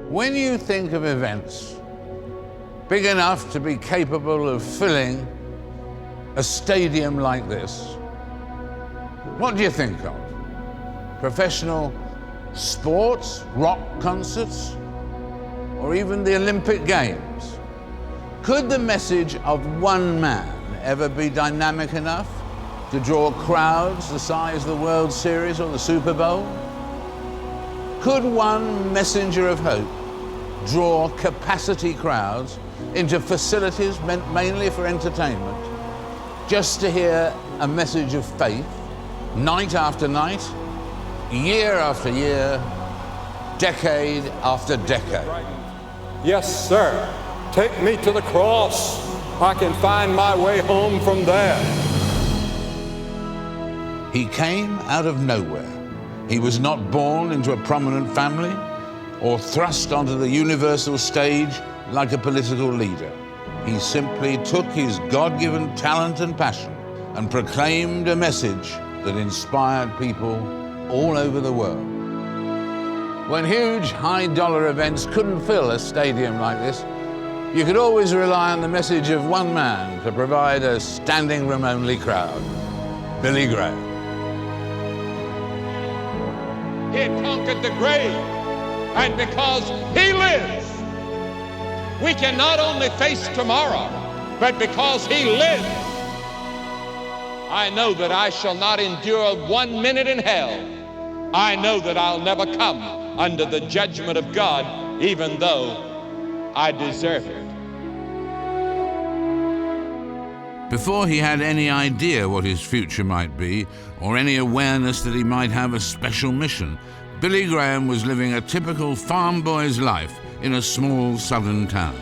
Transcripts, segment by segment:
When you think of events big enough to be capable of filling a stadium like this, what do you think of? Professional sports, rock concerts, or even the Olympic Games? Could the message of one man ever be dynamic enough to draw crowds the size of the World Series or the Super Bowl? Could one messenger of hope draw capacity crowds into facilities meant mainly for entertainment, just to hear a message of faith, night after night, year after year, decade after decade? Yes, sir. Take me to the cross. I can find my way home from there. He came out of nowhere. He was not born into a prominent family or thrust onto the universal stage like a political leader. He simply took his God-given talent and passion and proclaimed a message that inspired people all over the world. When huge, high-dollar events couldn't fill a stadium like this, you could always rely on the message of one man to provide a standing room only crowd: Billy Graham. He had conquered the grave, and because he lives, we can not only face tomorrow, but because he lives, I know that I shall not endure 1 minute in hell. I know that I'll never come under the judgment of God, even though I deserve it. Before he had any idea what his future might be, or any awareness that he might have a special mission, Billy Graham was living a typical farm boy's life in a small southern town.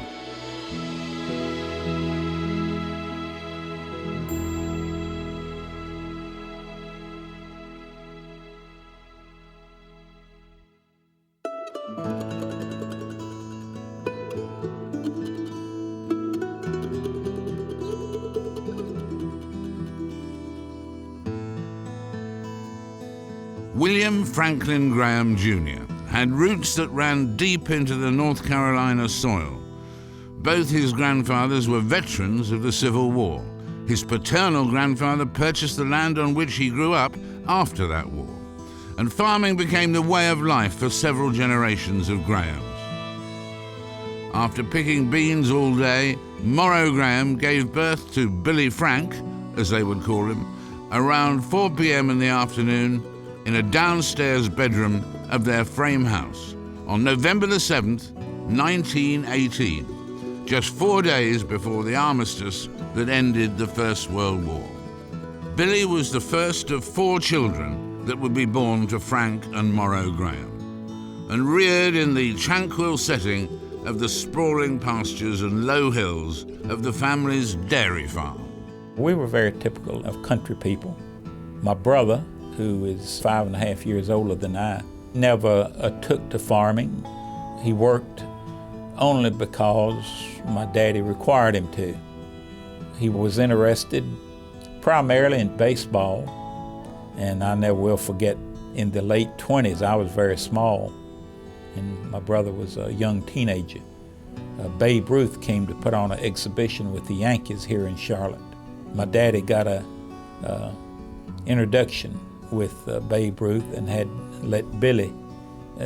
William Franklin Graham Jr. had roots that ran deep into the North Carolina soil. Both his grandfathers were veterans of the Civil War. His paternal grandfather purchased the land on which he grew up after that war, and farming became the way of life for several generations of Grahams. After picking beans all day, Morrow Graham gave birth to Billy Frank, as they would call him, around 4 p.m. in the afternoon in a downstairs bedroom of their frame house on November the 7th, 1918, just 4 days before the armistice that ended the First World War. Billy was the first of 4 children that would be born to Frank and Morrow Graham, and reared in the tranquil setting of the sprawling pastures and low hills of the family's dairy farm. We were very typical of country people. My brother, who is 5.5 years older than I, never took to farming. He worked only because my daddy required him to. He was interested primarily in baseball, and I never will forget, in the late 20s, I was very small, and my brother was a young teenager. Babe Ruth came to put on an exhibition with the Yankees here in Charlotte. My daddy got a introduction with Babe Ruth and had let Billy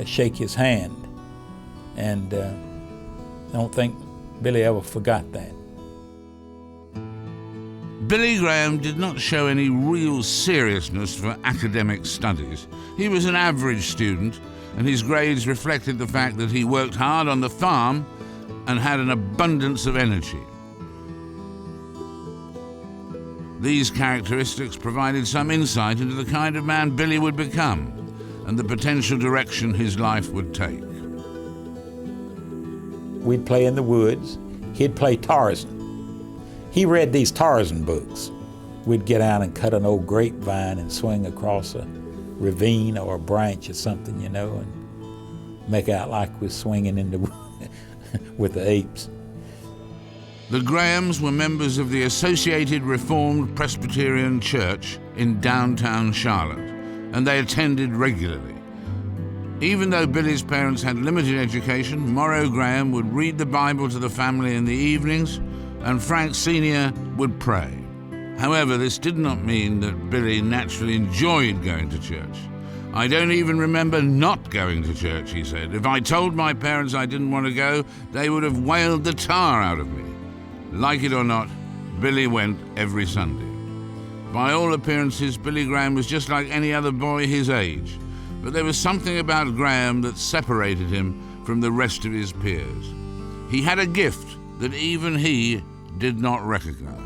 shake his hand. And I don't think Billy ever forgot that. Billy Graham did not show any real seriousness for academic studies. He was an average student, and his grades reflected the fact that he worked hard on the farm and had an abundance of energy. These characteristics provided some insight into the kind of man Billy would become and the potential direction his life would take. We'd play in the woods. He'd play Tarzan. He read these Tarzan books. We'd get out and cut an old grapevine and swing across a ravine or a branch or something, you know, and make out like we're swinging in the with the apes. The Grahams were members of the Associated Reformed Presbyterian Church in downtown Charlotte, and they attended regularly. Even though Billy's parents had limited education, Morrow Graham would read the Bible to the family in the evenings, and Frank Sr. would pray. However, this did not mean that Billy naturally enjoyed going to church. "I don't even remember not going to church," he said. "If I told my parents I didn't want to go, they would have wailed the tar out of me." Like it or not, Billy went every Sunday. By all appearances, Billy Graham was just like any other boy his age, but there was something about Graham that separated him from the rest of his peers. He had a gift that even he did not recognize.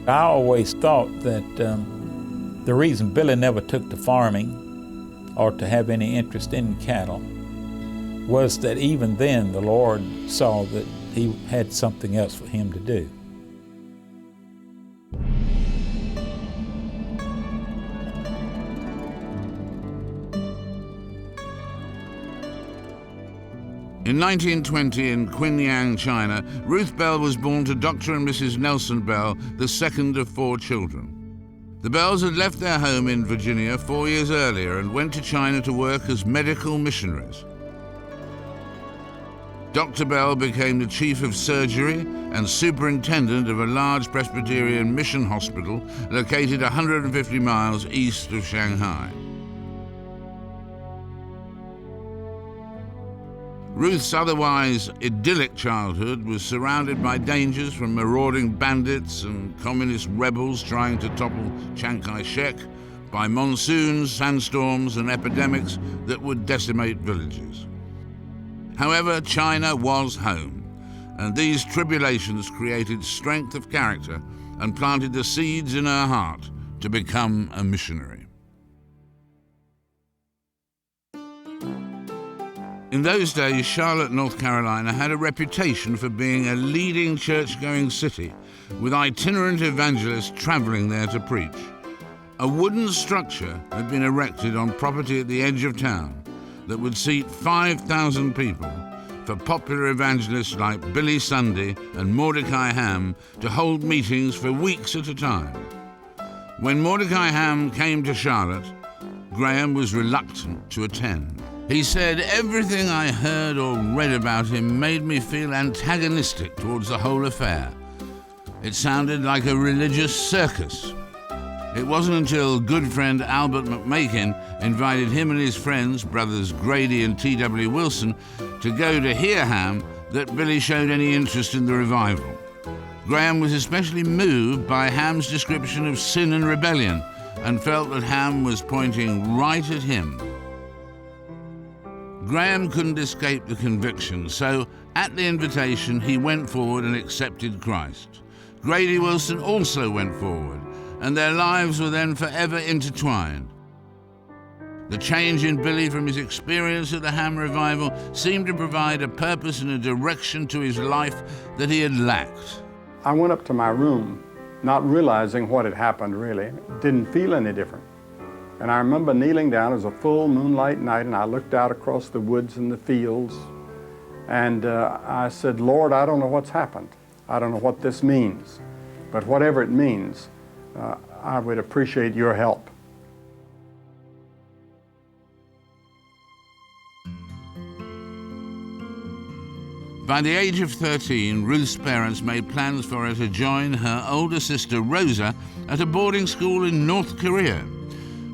I always thought that the reason Billy never took to farming or to have any interest in cattle was that even then the Lord saw that he had something else for him to do. In 1920, in Qinyang, China, Ruth Bell was born to Dr. and Mrs. Nelson Bell, the second of 4 children. The Bells had left their home in Virginia 4 years earlier and went to China to work as medical missionaries. Dr. Bell became the chief of surgery and superintendent of a large Presbyterian mission hospital located 150 miles east of Shanghai. Ruth's otherwise idyllic childhood was surrounded by dangers from marauding bandits and communist rebels trying to topple Chiang Kai-shek, by monsoons, sandstorms, and epidemics that would decimate villages. However, China was home, and these tribulations created strength of character and planted the seeds in her heart to become a missionary. In those days, Charlotte, North Carolina had a reputation for being a leading church-going city, with itinerant evangelists traveling there to preach. A wooden structure had been erected on property at the edge of town that would seat 5,000 people for popular evangelists like Billy Sunday and Mordecai Ham to hold meetings for weeks at a time. When Mordecai Ham came to Charlotte, Graham was reluctant to attend. He said, "Everything I heard or read about him made me feel antagonistic towards the whole affair. It sounded like a religious circus." It wasn't until good friend Albert McMakin invited him and his friends, brothers Grady and T.W. Wilson, to go to hear Ham that Billy showed any interest in the revival. Graham was especially moved by Ham's description of sin and rebellion and felt that Ham was pointing right at him. Graham couldn't escape the conviction, so at the invitation he went forward and accepted Christ. Grady Wilson also went forward, and their lives were then forever intertwined. The change in Billy from his experience at the Ham revival seemed to provide a purpose and a direction to his life that he had lacked. I went up to my room, not realizing what had happened really. Didn't feel any different. And I remember kneeling down. It was a full moonlight night, and I looked out across the woods and the fields, and I said, "Lord, I don't know what's happened. I don't know what this means, but whatever it means, I would appreciate your help." By the age of 13, Ruth's parents made plans for her to join her older sister Rosa at a boarding school in North Korea.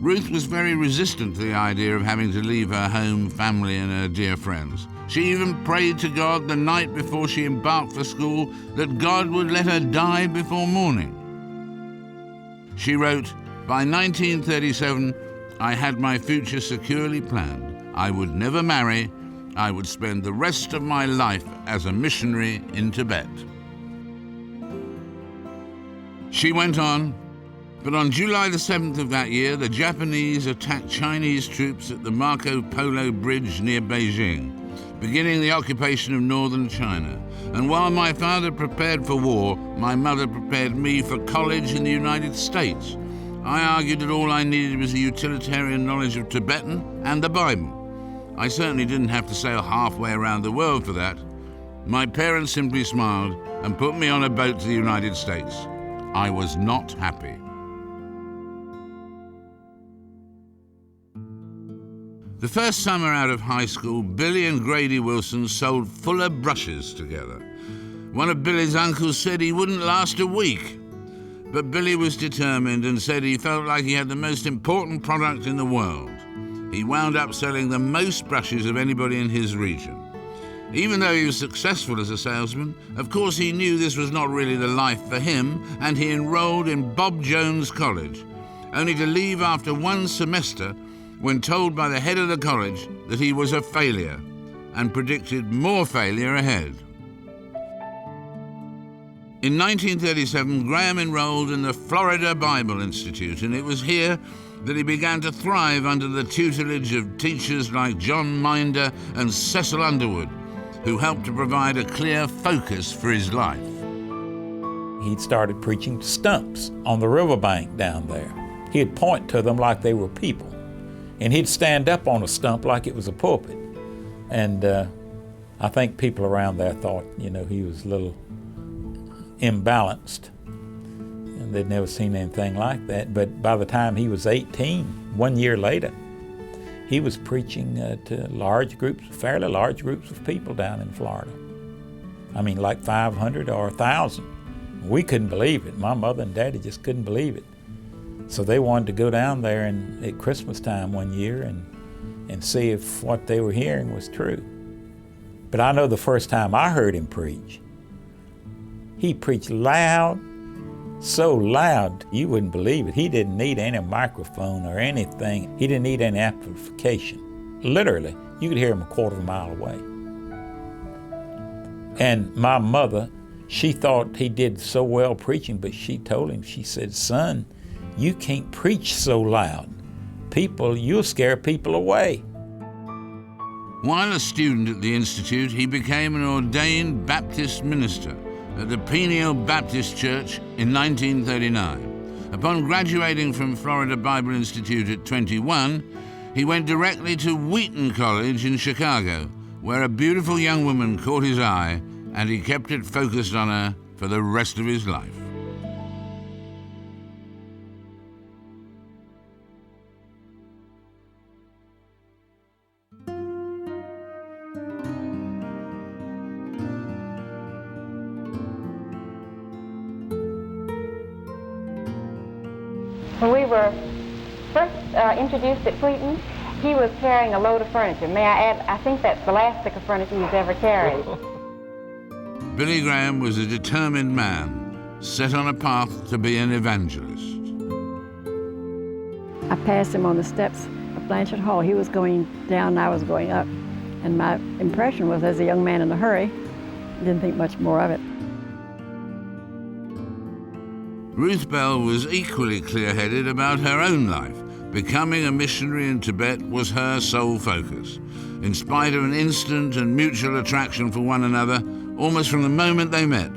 Ruth was very resistant to the idea of having to leave her home, family, and her dear friends. She even prayed to God the night before she embarked for school that God would let her die before morning. She wrote, "By 1937, I had my future securely planned. I would never marry. I would spend the rest of my life as a missionary in Tibet." She went on, but on July the 7th of that year, the Japanese attacked Chinese troops at the Marco Polo Bridge near Beijing, beginning the occupation of northern China. And while my father prepared for war, my mother prepared me for college in the United States. I argued that all I needed was a utilitarian knowledge of Tibetan and the Bible. I certainly didn't have to sail halfway around the world for that. My parents simply smiled and put me on a boat to the United States. I was not happy. The first summer out of high school, Billy and Grady Wilson sold Fuller brushes together. One of Billy's uncles said he wouldn't last a week, but Billy was determined and said he felt like he had the most important product in the world. He wound up selling the most brushes of anybody in his region. Even though he was successful as a salesman, of course he knew this was not really the life for him, and he enrolled in Bob Jones College, only to leave after one semester when told by the head of the college that he was a failure and predicted more failure ahead. In 1937, Graham enrolled in the Florida Bible Institute, and it was here that he began to thrive under the tutelage of teachers like John Minder and Cecil Underwood, who helped to provide a clear focus for his life. He'd started preaching to stumps on the riverbank down there. He'd point to them like they were people, and he'd stand up on a stump like it was a pulpit. And I think people around there thought, he was a little imbalanced, and they'd never seen anything like that. But by the time he was 18, 1 year later, he was preaching to large groups, fairly large groups of people down in Florida. I mean, like 500 or 1,000. We couldn't believe it. My mother and daddy just couldn't believe it. So they wanted to go down there at Christmas time one year and see if what they were hearing was true. But I know the first time I heard him preach, he preached loud, so loud you wouldn't believe it. He didn't need any microphone or anything. He didn't need any amplification. Literally, you could hear him a quarter of a mile away. And my mother, she thought he did so well preaching, but she told him, she said, "Son, you can't preach so loud. You'll scare people away." While a student at the Institute, he became an ordained Baptist minister at the Peniel Baptist Church in 1939. Upon graduating from Florida Bible Institute at 21, he went directly to Wheaton College in Chicago, where a beautiful young woman caught his eye, and he kept it focused on her for the rest of his life. When we were first introduced at Wheaton, he was carrying a load of furniture. May I add, I think that's the last stick of furniture he's ever carried. Billy Graham was a determined man, set on a path to be an evangelist. I passed him on the steps of Blanchard Hall. He was going down and I was going up. And my impression was, as a young man in a hurry, didn't think much more of it. Ruth Bell was equally clear-headed about her own life. Becoming a missionary in Tibet was her sole focus. In spite of an instant and mutual attraction for one another, almost from the moment they met,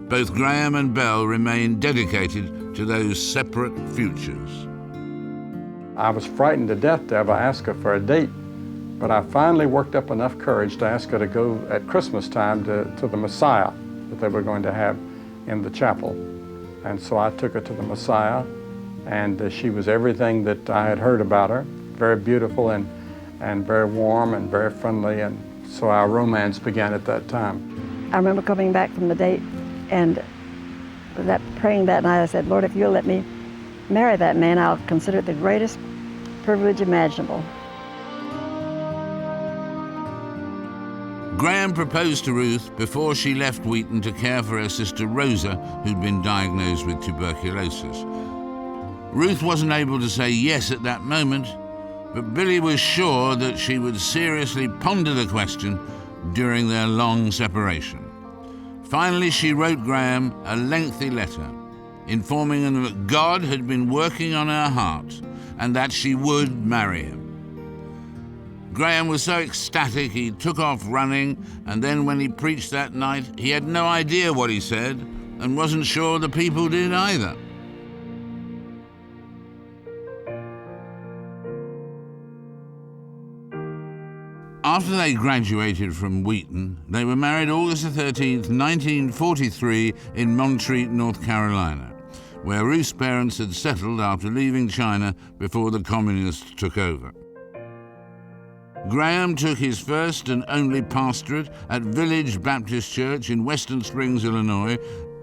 both Graham and Bell remained dedicated to those separate futures. I was frightened to death to ever ask her for a date, but I finally worked up enough courage to ask her to go at Christmas time to the Messiah that they were going to have in the chapel. And so I took her to the Messiah, and she was everything that I had heard about her, very beautiful and very warm and very friendly, and so our romance began at that time. I remember coming back from the date and praying that night. I said, "Lord, if you'll let me marry that man, I'll consider it the greatest privilege imaginable." Graham proposed to Ruth before she left Wheaton to care for her sister Rosa, who'd been diagnosed with tuberculosis. Ruth wasn't able to say yes at that moment, but Billy was sure that she would seriously ponder the question during their long separation. Finally, she wrote Graham a lengthy letter, informing him that God had been working on her heart and that she would marry him. Graham was so ecstatic he took off running, and then when he preached that night, he had no idea what he said and wasn't sure the people did either. After they graduated from Wheaton, they were married August 13th, 1943 in Montreat, North Carolina, where Ruth's parents had settled after leaving China before the communists took over. Graham took his first and only pastorate at Village Baptist Church in Western Springs, Illinois,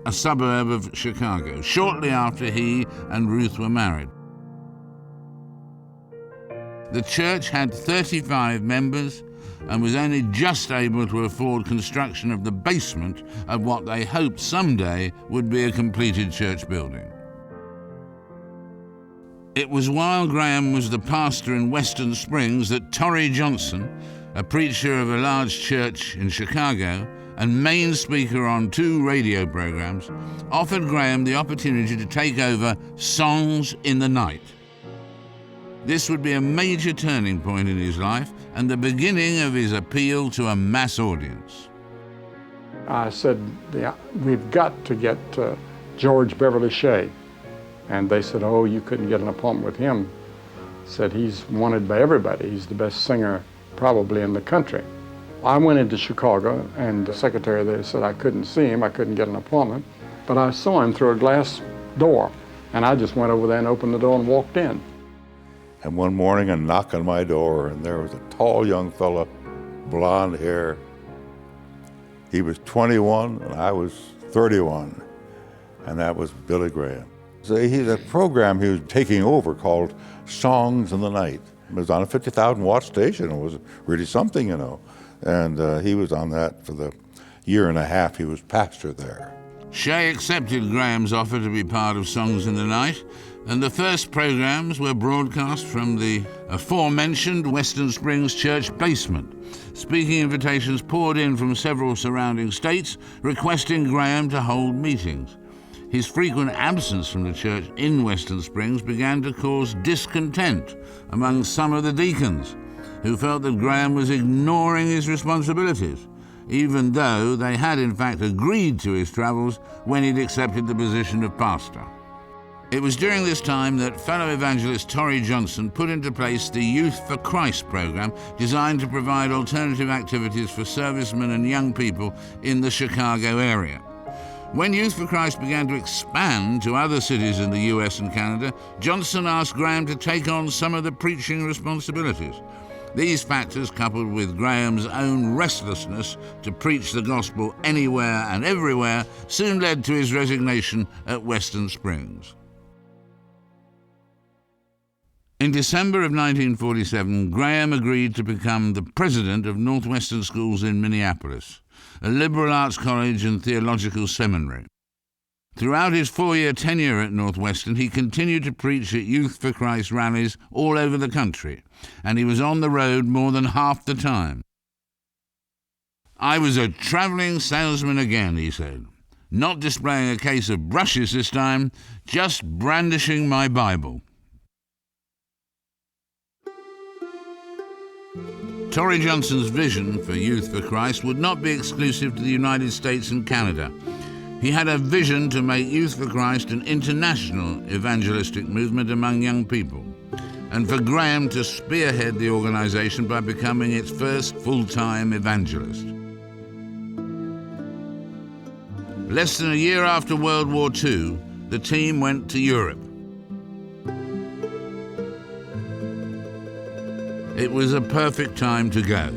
a suburb of Chicago, shortly after he and Ruth were married. The church had 35 members and was only just able to afford construction of the basement of what they hoped someday would be a completed church building. It was while Graham was the pastor in Western Springs that Torrey Johnson, a preacher of a large church in Chicago and main speaker on 2 radio programs, offered Graham the opportunity to take over Songs in the Night. This would be a major turning point in his life and the beginning of his appeal to a mass audience. I said, we've got to get George Beverly Shea. And they said, oh, you couldn't get an appointment with him. Said, he's wanted by everybody. He's the best singer probably in the country. I went into Chicago, and the secretary there said I couldn't see him, I couldn't get an appointment, but I saw him through a glass door, and I just went over there and opened the door and walked in. And one morning a knock on my door, and there was a tall young fella, blonde hair. He was 21 and I was 31, and that was Billy Graham. So he had a program he was taking over called Songs in the Night. It was on a 50,000-watt station. It was really something, you know. And he was on that for the year and a half he was pastor there. Shea accepted Graham's offer to be part of Songs in the Night, and the first programs were broadcast from the aforementioned Western Springs church basement. Speaking invitations poured in from several surrounding states, requesting Graham to hold meetings. His frequent absence from the church in Western Springs began to cause discontent among some of the deacons, who felt that Graham was ignoring his responsibilities, even though they had in fact agreed to his travels when he'd accepted the position of pastor. It was during this time that fellow evangelist Torrey Johnson put into place the Youth for Christ program, designed to provide alternative activities for servicemen and young people in the Chicago area. When Youth for Christ began to expand to other cities in the US and Canada, Johnson asked Graham to take on some of the preaching responsibilities. These factors, coupled with Graham's own restlessness to preach the gospel anywhere and everywhere, soon led to his resignation at Western Springs. In December of 1947, Graham agreed to become the president of Northwestern Schools in Minneapolis, a liberal arts college and theological seminary. Throughout his 4-year tenure at Northwestern, he continued to preach at Youth for Christ rallies all over the country, and he was on the road more than half the time. "I was a traveling salesman again," he said, "not displaying a case of brushes this time, just brandishing my Bible." Torrey Johnson's vision for Youth for Christ would not be exclusive to the United States and Canada. He had a vision to make Youth for Christ an international evangelistic movement among young people, and for Graham to spearhead the organization by becoming its first full-time evangelist. Less than a year after World War II, the team went to Europe. It was a perfect time to go.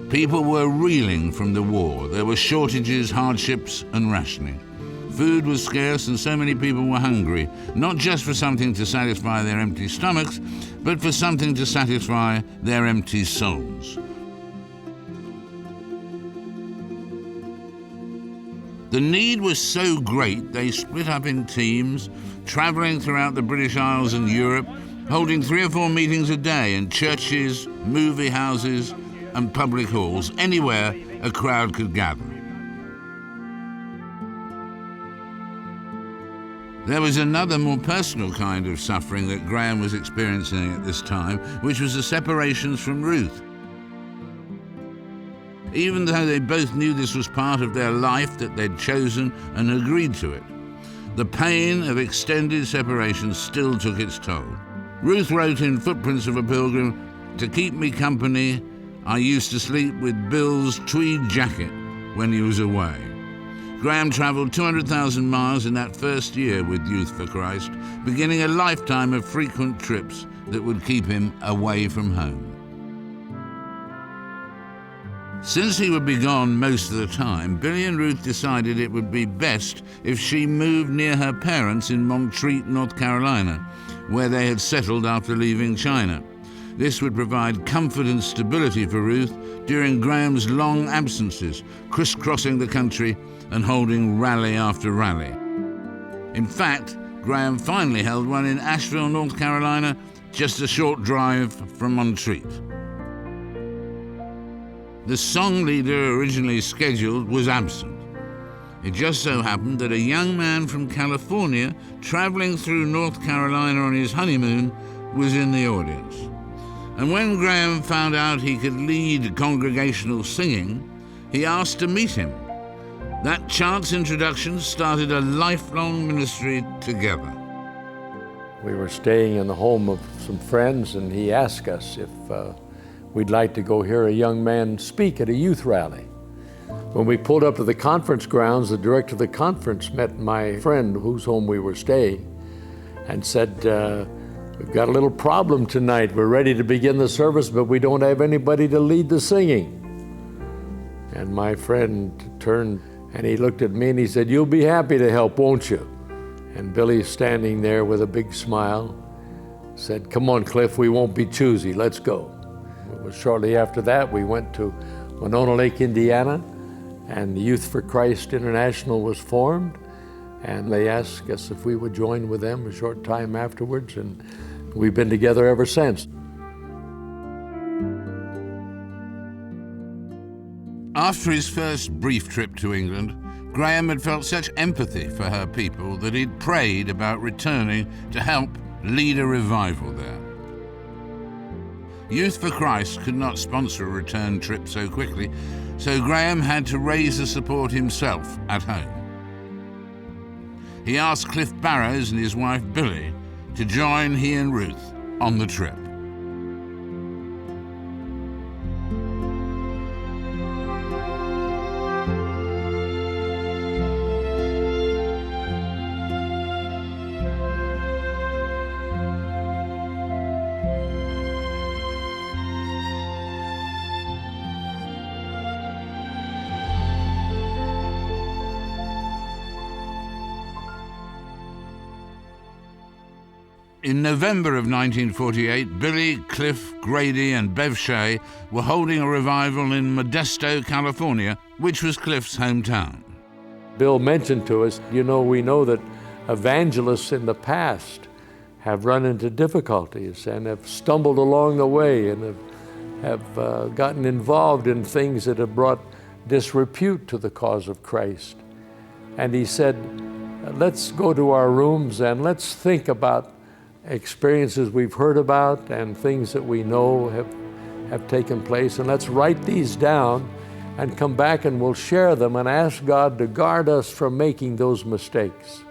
People were reeling from the war. There were shortages, hardships, and rationing. Food was scarce and so many people were hungry, not just for something to satisfy their empty stomachs, but for something to satisfy their empty souls. The need was so great they split up in teams, traveling throughout the British Isles and Europe, holding 3 or 4 meetings a day in churches, movie houses, and public halls, anywhere a crowd could gather. There was another, more personal kind of suffering that Graham was experiencing at this time, which was the separations from Ruth. Even though they both knew this was part of their life, that they'd chosen and agreed to it, the pain of extended separation still took its toll. Ruth wrote in Footprints of a Pilgrim, "To keep me company, I used to sleep with Bill's tweed jacket when he was away." Graham traveled 200,000 miles in that first year with Youth for Christ, beginning a lifetime of frequent trips that would keep him away from home. Since he would be gone most of the time, Billy and Ruth decided it would be best if she moved near her parents in Montreat, North Carolina, where they had settled after leaving China. This would provide comfort and stability for Ruth during Graham's long absences, crisscrossing the country and holding rally after rally. In fact, Graham finally held one in Asheville, North Carolina, just a short drive from Montreat. The song leader originally scheduled was absent. It just so happened that a young man from California, traveling through North Carolina on his honeymoon, was in the audience. And when Graham found out he could lead congregational singing, he asked to meet him. That chance introduction started a lifelong ministry together. We were staying in the home of some friends, and he asked us if we'd like to go hear a young man speak at a youth rally. When we pulled up to the conference grounds, the director of the conference met my friend whose home we were staying and said, we've got a little problem tonight. We're ready to begin the service, but we don't have anybody to lead the singing. And my friend turned and he looked at me and he said, you'll be happy to help, won't you? And Billy, standing there with a big smile, said, come on, Cliff, we won't be choosy, let's go. It was shortly after that we went to Winona Lake, Indiana, and the Youth for Christ International was formed, and they asked us if we would join with them a short time afterwards, and we've been together ever since. After his first brief trip to England, Graham had felt such empathy for her people that he'd prayed about returning to help lead a revival there. Youth for Christ could not sponsor a return trip so quickly, so Graham had to raise the support himself at home. He asked Cliff Barrows and his wife Billy to join he and Ruth on the trip. In November of 1948, Billy, Cliff, Grady and Bev Shea were holding a revival in Modesto, California, which was Cliff's hometown. Bill mentioned to us, we know that evangelists in the past have run into difficulties and have stumbled along the way and have gotten involved in things that have brought disrepute to the cause of Christ. And he said, let's go to our rooms and let's think about experiences we've heard about and things that we know have taken place, and let's write these down and come back and we'll share them and ask God to guard us from making those mistakes.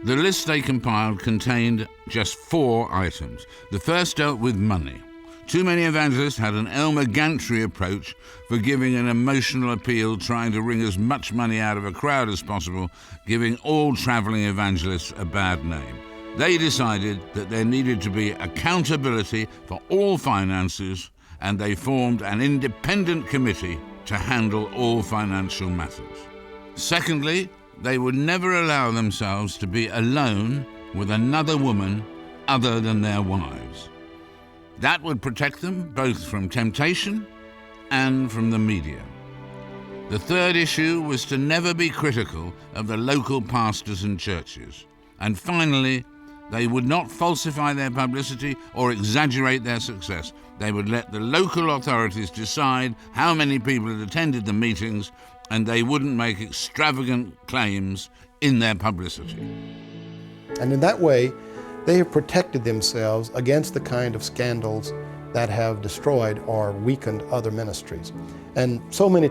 The list they compiled contained just 4 items. The first dealt with money. Too many evangelists had an Elmer Gantry approach for giving an emotional appeal, trying to wring as much money out of a crowd as possible, giving all traveling evangelists a bad name. They decided that there needed to be accountability for all finances, and they formed an independent committee to handle all financial matters. Secondly, they would never allow themselves to be alone with another woman other than their wives. That would protect them both from temptation and from the media. The third issue was to never be critical of the local pastors and churches. And finally, they would not falsify their publicity or exaggerate their success. They would let the local authorities decide how many people had attended the meetings, and they wouldn't make extravagant claims in their publicity. And in that way, they have protected themselves against the kind of scandals that have destroyed or weakened other ministries. And so many